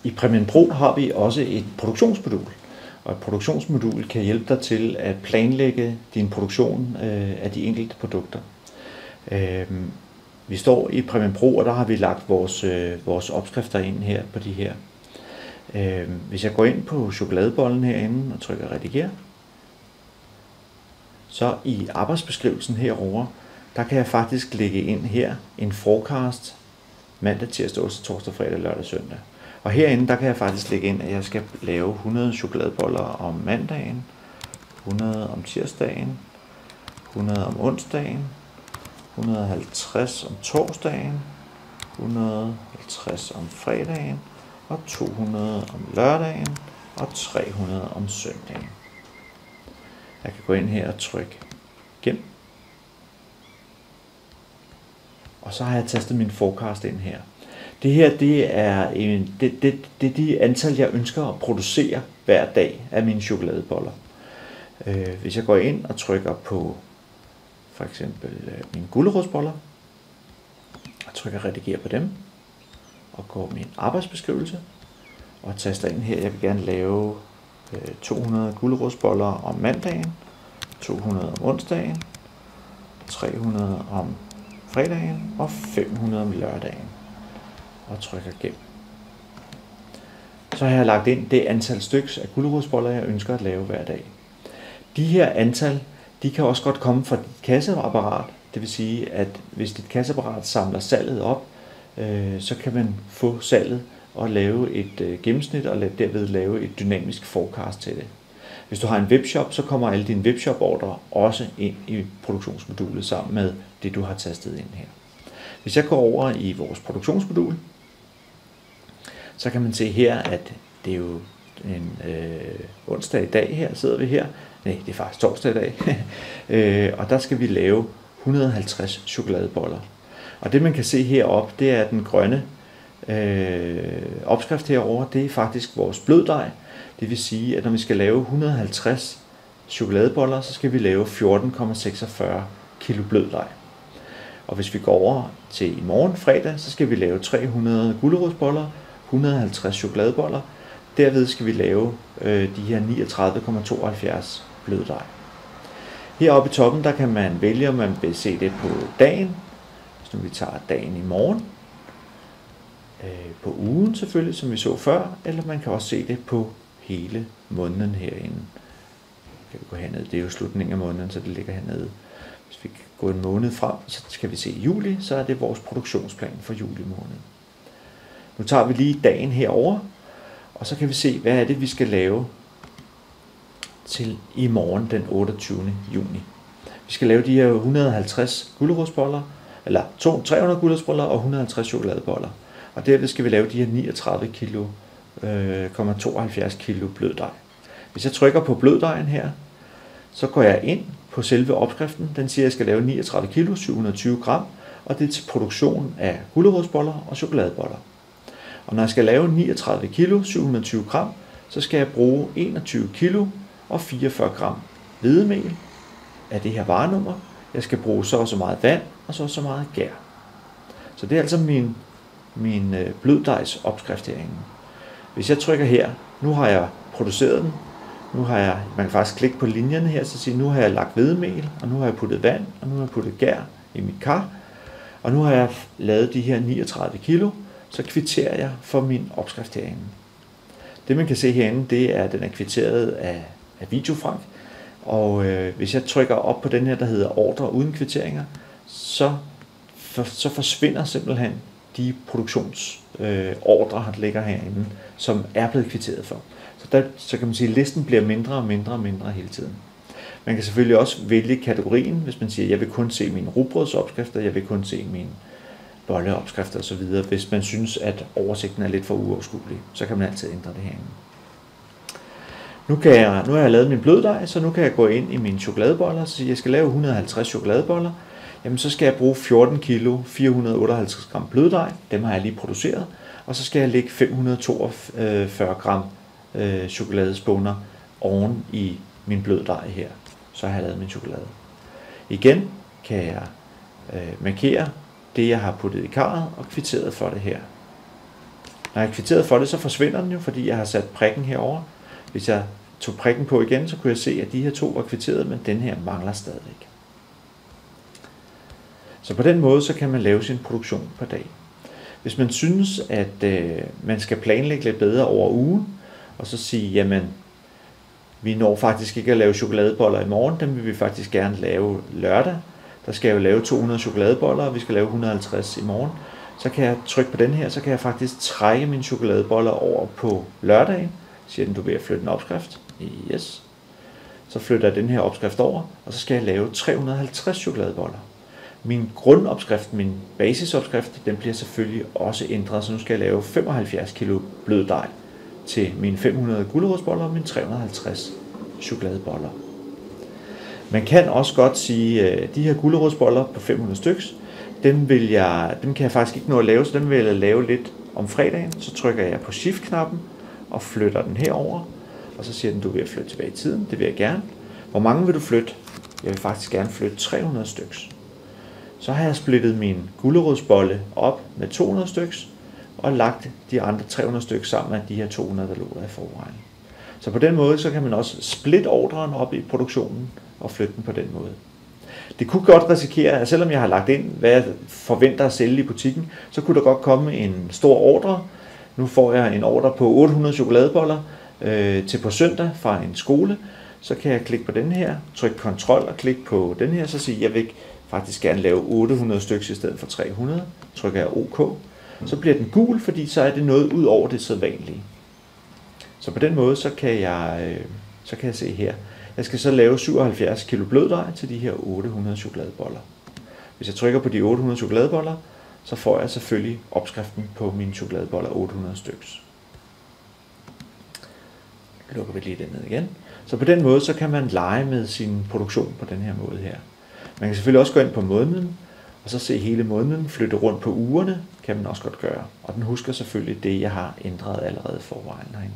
I Premiere Pro har vi også et produktionsmodul, og et produktionsmodul kan hjælpe dig til at planlægge din produktion af de enkelte produkter. Vi står i Premiere Pro, og der har vi lagt vores opskrifter ind her på de her. Hvis jeg går ind på chokoladebollen herinde og trykker redigere, så i arbejdsbeskrivelsen herover, der kan jeg faktisk lægge ind her en forecast mandag, tirsdag, onsdag, torsdag, fredag, lørdag, søndag. Og herinde, der kan jeg faktisk lægge ind, at jeg skal lave 100 chokoladeboller om mandagen, 100 om tirsdagen, 100 om onsdagen, 150 om torsdagen, 150 om fredagen, og 200 om lørdagen, og 300 om søndagen. Jeg kan gå ind her og trykke gem. Og så har jeg tastet min forecast ind her. Det her, det er de antal, jeg ønsker at producere hver dag af mine chokoladeboller. Hvis jeg går ind og trykker på for eksempel mine gulerodsboller, og trykker redigere på dem, og går min arbejdsbeskrivelse, og taster ind her, jeg vil gerne lave 200 gulerodsboller om mandagen, 200 om onsdagen, 300 om fredagen og 500 om lørdagen, og trykker gem. Så har jeg lagt ind det antal styks af gulerodsboller, jeg ønsker at lave hver dag. De her antal, de kan også godt komme fra dit kasseapparat. Det vil sige, at hvis dit kasseapparat samler salget op, så kan man få salget og lave et gennemsnit og derved lave et dynamisk forecast til det. Hvis du har en webshop, så kommer alle dine webshop-ordre også ind i produktionsmodulet sammen med det, du har tastet ind her. Hvis jeg går over i vores produktionsmodul, så kan man se her, at det er jo en onsdag i dag her, sidder vi her. Nej, det er faktisk torsdag i dag. Og der skal vi lave 150 chokoladeboller. Og det man kan se heroppe, det er den grønne opskrift herover. Det er faktisk vores bløddej. Det vil sige, at når vi skal lave 150 chokoladeboller, så skal vi lave 14,46 kilo bløddej. Og hvis vi går over til i morgen fredag, så skal vi lave 300 gulerodsboller, 150 chokoladeboller. Derved skal vi lave de her 39,72 bløddej. Heroppe i toppen, der kan man vælge, om man vil se det på dagen. Hvis nu vi tager dagen i morgen. På ugen selvfølgelig, som vi så før. Eller man kan også se det på hele måneden herinde. Kan vi gå hernede. Det er jo slutningen af måneden, så det ligger hernede. Hvis vi går en måned frem, så skal vi se juli, så er det vores produktionsplan for juli måned. Nu tager vi lige dagen herover, og så kan vi se, hvad er det, vi skal lave til i morgen den 28. juni. Vi skal lave de her 150 gulerodsboller, eller 300 gulerodsboller og 150 chokoladeboller. Og derved skal vi lave de her 39,72 kilo bløddej. Hvis jeg trykker på bløddejen her, så går jeg ind på selve opskriften. Den siger, at jeg skal lave 39 kilo, 720 gram, og det er til produktion af gulerodsboller og chokoladeboller. Og når jeg skal lave 39 kilo, 720 gram, så skal jeg bruge 21 kilo og 44 gram hvedemel af det her varenummer. Jeg skal bruge så og så meget vand og så og så meget gær. Så det er altså min bløddejs opskrift herinde. Hvis jeg trykker her, nu har jeg produceret den. Nu har jeg, man kan faktisk klikke på linjerne her, så sige, nu har jeg lagt hvedemel, og nu har jeg puttet vand, og nu har jeg puttet gær i mit kar. Og nu har jeg lavet de her 39 kilo, så kvitterer jeg for min opskrift herinde. Det man kan se herinde, det er, at den er kvitteret af Videofrank. Og hvis jeg trykker op på den her, der hedder ordre uden kvitteringer, så forsvinder simpelthen de produktionsordre, der ligger herinde, som er blevet kvitteret for. Så kan man sige, at listen bliver mindre og mindre og mindre hele tiden. Man kan selvfølgelig også vælge kategorien, hvis man siger, at jeg vil kun se mine rugbrødsopskrifter, jeg vil kun se mine bolleopskrifter osv. Hvis man synes, at oversigten er lidt for uoverskuelig, så kan man altid ændre det herinde. Nu har jeg lavet min bløddej, så nu kan jeg gå ind i mine chokoladeboller og sige, at jeg skal lave 150 chokoladeboller. Jamen så skal jeg bruge 14 kilo 458 gram bløddej, dem har jeg lige produceret, og så skal jeg lægge 542 gram chokoladespåner oven i min bløddej her. Så har jeg lavet min chokolade. Igen kan jeg markere det, jeg har puttet i karret og kvitteret for det her. Når jeg har kvitteret for det, så forsvinder den jo, fordi jeg har sat prikken herover. Hvis jeg tog prikken på igen, så kunne jeg se, at de her 2 var kvitteret, men den her mangler stadigvæk. Så på den måde, så kan man lave sin produktion per dag. Hvis man synes, at man skal planlægge lidt bedre over ugen, og så sige, jamen, vi når faktisk ikke at lave chokoladeboller i morgen, dem vil vi faktisk gerne lave lørdag. Der skal jeg jo lave 200 chokoladeboller, og vi skal lave 150 i morgen. Så kan jeg trykke på den her, så kan jeg faktisk trække mine chokoladeboller over på lørdagen. Siger den, du vil flytte en opskrift. Yes. Så flytter jeg den her opskrift over, og så skal jeg lave 350 chokoladeboller. Min grundopskrift, min basisopskrift, den bliver selvfølgelig også ændret, så nu skal jeg lave 75 kg blød dej til mine 500 gulerodsboller og mine 350 chokoladeboller. Man kan også godt sige, at de her gulerodsboller på 500 styks, dem kan jeg faktisk ikke nå at lave, så dem vil jeg lave lidt om fredagen. Så trykker jeg på Shift-knappen og flytter den herover, og så siger den, du vil flytte tilbage i tiden. Det vil jeg gerne. Hvor mange vil du flytte? Jeg vil faktisk gerne flytte 300 styks. Så har jeg splittet min gulerodsbolle op med 200 styks, og lagt de andre 300 stykker sammen med de her 200, der lå der i forvejen. Så på den måde, så kan man også splitte ordren op i produktionen og flytte den på den måde. Det kunne godt risikere, at selvom jeg har lagt ind, hvad jeg forventer at sælge i butikken, så kunne der godt komme en stor ordre. Nu får jeg en ordre på 800 chokoladeboller til på søndag fra en skole. Så kan jeg klikke på den her, trykke kontrol og klikke på den her, så siger jeg vil faktisk gerne lave 800 stykker i stedet for 300. Trykker jeg OK. Så bliver den gul, fordi så er det noget ud over det sædvanlige. Så på den måde, så kan jeg se her. Jeg skal så lave 77 kg bløddej til de her 800 chokoladeboller. Hvis jeg trykker på de 800 chokoladeboller, så får jeg selvfølgelig opskriften på mine chokoladeboller 800 styks. Lukker vi lige den ned igen. Så på den måde, så kan man lege med sin produktion på den her måde her. Man kan selvfølgelig også gå ind på måneden, og så se hele måneden, flytte rundt på ugerne, kan man også godt gøre. Og den husker selvfølgelig det, jeg har ændret allerede forvejen herinde.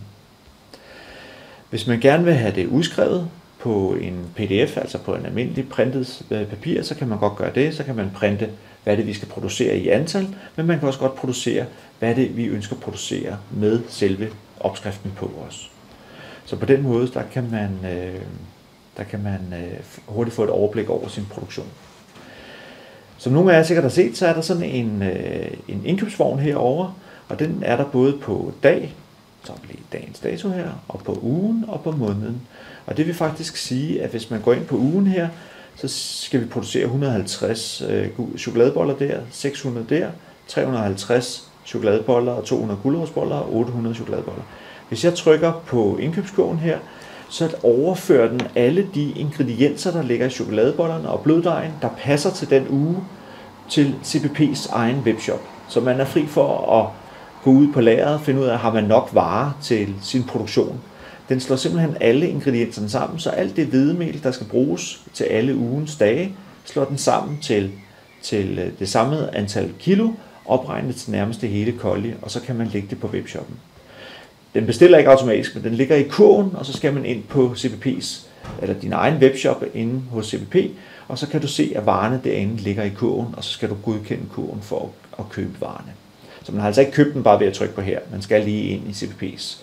Hvis man gerne vil have det udskrevet på en pdf, altså på en almindelig printet papir, så kan man godt gøre det. Så kan man printe, hvad det vi skal producere i antal, men man kan også godt producere, hvad det vi ønsker at producere med selve opskriften på os. Så på den måde, der kan man hurtigt få et overblik over sin produktion. Som nogle af jer sikkert har set, så er der sådan en indkøbsvogn herovre, og den er der både på dag, så bliver dagens dato her, og på ugen og på måneden. Og det vil faktisk sige, at hvis man går ind på ugen her, så skal vi producere 150 chokoladeboller der, 600 der, 350 chokoladeboller og 200 gulerodsboller og 800 chokoladeboller. Hvis jeg trykker på indkøbskurven her, så overfører den alle de ingredienser, der ligger i chokoladebollerne og bløddejen, der passer til den uge, til CPP's egen webshop. Så man er fri for at gå ud på lageret og finde ud af, har man nok varer til sin produktion. Den slår simpelthen alle ingredienserne sammen, så alt det hvedemel, der skal bruges til alle ugens dage, slår den sammen til det samme antal kilo, opregnet til nærmeste hele kolli, og så kan man lægge det på webshoppen. Den bestiller ikke automatisk, men den ligger i kurven, og så skal man ind på CPP's, eller din egen webshop inde hos CPP, og så kan du se, at varerne derinde ligger i kurven, og så skal du godkende kurven for at købe varerne. Så man har altså ikke købt den bare ved at trykke på her. Man skal lige ind i CPP's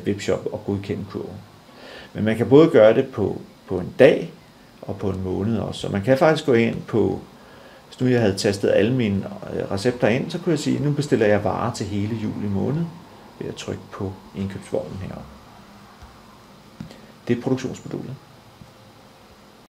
webshop og godkende kurven. Men man kan både gøre det på en dag og på en måned også. Så man kan faktisk gå ind på, hvis nu jeg havde tastet alle mine recepter ind, så kunne jeg sige, at nu bestiller jeg varer til hele juli måned ved at trykke på indkøbsvognen heroppe. Det er produktionsmodulet.